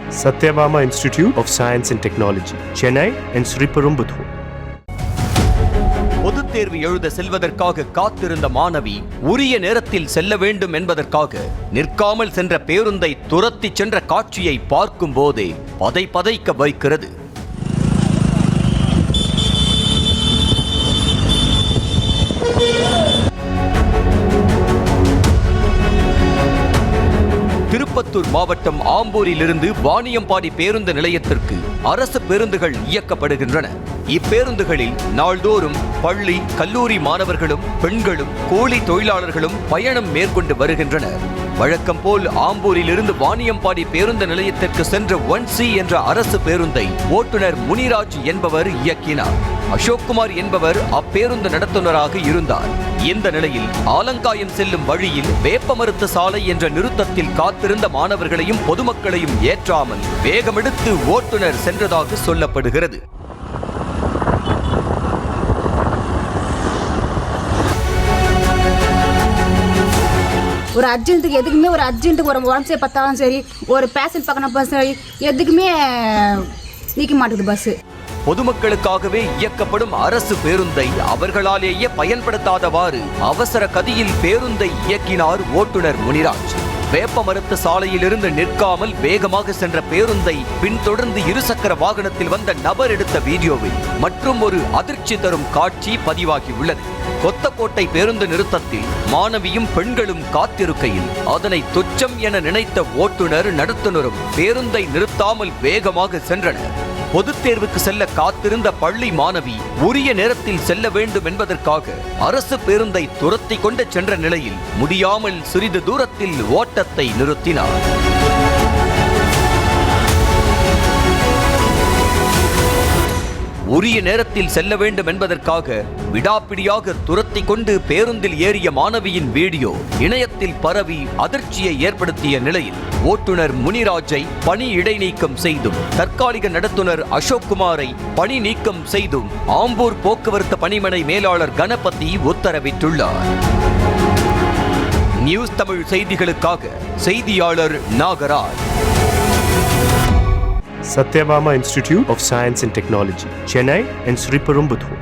Satyabama Institute of Science and Technology, Chennai and Sriperumbudur. பொதுத் தேர்வு எழுத செல்வதற்காக காத்திருந்த மாணவி உரிய நேரத்தில் செல்ல வேண்டும் என்பதற்காக நிற்காமல் சென்ற பேருந்தை துரத்தி சென்ற காட்சியை பார்க்கும் போதே பதைக்க வைக்கிறது. திருப்பத்தூர் மாவட்டம் ஆம்பூரிலிருந்து வாணியம்பாடி பேருந்து நிலையத்திற்கு அரசு பேருந்துகள் இயக்கப்படுகின்றன. இப்பேருந்துகளில் நாள்தோறும் பள்ளி கல்லூரி மாணவர்களும் பெண்களும் கூலி தொழிலாளர்களும் பயணம் மேற்கொண்டு வருகின்றனர். வழக்கம் போல் ஆம்பூரிலிருந்து வாணியம்பாடி பேருந்து நிலையத்திற்கு சென்ற 1C என்ற அரசு பேருந்தை ஓட்டுநர் முனிராஜ் என்பவர் இயக்கினார். அசோக்குமார் என்பவர் அப்பேருந்து நடத்துனராக இருந்தார். இந்த நிலையில் ஆலங்காயம் செல்லும் வழியில் வேப்பமருத்து சாலை என்ற நிறுத்தத்தில் காத்திருந்த மாணவர்களையும் பொதுமக்களையும் ஏற்றாமல் வேகமெடுத்து ஓட்டுநர் சென்றதாக சொல்லப்படுகிறது. ஒரு அர்ஜென்ட்டுக்கு எதுக்குமே ஒரு அர்ஜென்ட்டுக்கு ஒரு உடம்பு பார்த்தாலும் சரி, ஒரு பேஷண்ட் பார்க்கணும் பஸ் சரி, எதுக்குமே நிற்க மாட்டேங்குது பஸ்ஸு. பொதுமக்களுக்காகவே இயக்கப்படும் அரசு பேருந்தை அவர்களாலேயே பயன்படுத்தாதவாறு அவசர கதியில் பேருந்தை இயக்கினார் ஓட்டுநர் முனிராஜ். வேப்பமரத்து சாலையிலிருந்து நிற்காமல் வேகமாக சென்ற பேருந்தை பின்தொடர்ந்து இருசக்கர வாகனத்தில் வந்த நபர் எடுத்த வீடியோவில் மற்றும் ஒரு அதிர்ச்சி தரும் காட்சி பதிவாகியுள்ளது. கொத்தக்கோட்டை பேருந்து நிறுத்தத்தில் மாணவியும் பெண்களும் காத்திருக்கையில் அதனை துச்சம் என நினைத்த ஓட்டுநர் நடத்துனரும் பேருந்தை நிறுத்தாமல் வேகமாக சென்றனர். பொதுத் தேர்வுக்கு செல்ல காத்திருந்த பள்ளி மாணவி உரிய நேரத்தில் செல்ல வேண்டும் என்பதற்காக அரசு பேருந்தை துரத்தி கொண்டு சென்ற நிலையில் முடியாமல் சிறிது தூரத்தில் ஓட்டத்தை நிறுத்தினார். உரிய நேரத்தில் செல்ல வேண்டும் என்பதற்காக விடாப்பிடியாக துரத்தி கொண்டு பேருந்தில் ஏறிய மாணவியின் வீடியோ இணையத்தில் பரவி அதிர்ச்சியை ஏற்படுத்திய நிலையில் ஓட்டுநர் முனிராஜை பணி இடைநீக்கம் செய்தும் தற்காலிக நடத்துனர் அசோக்குமாரை பணி நீக்கம் செய்தும் ஆம்பூர் போக்குவரத்து பணிமனை மேலாளர் கணபதி உத்தரவிட்டுள்ளார். நியூஸ் தமிழ் செய்திகளுக்காக செய்தியாளர் Nagaraj. Satyabama Institute of Science and Technology, Chennai and Sriperumbudur.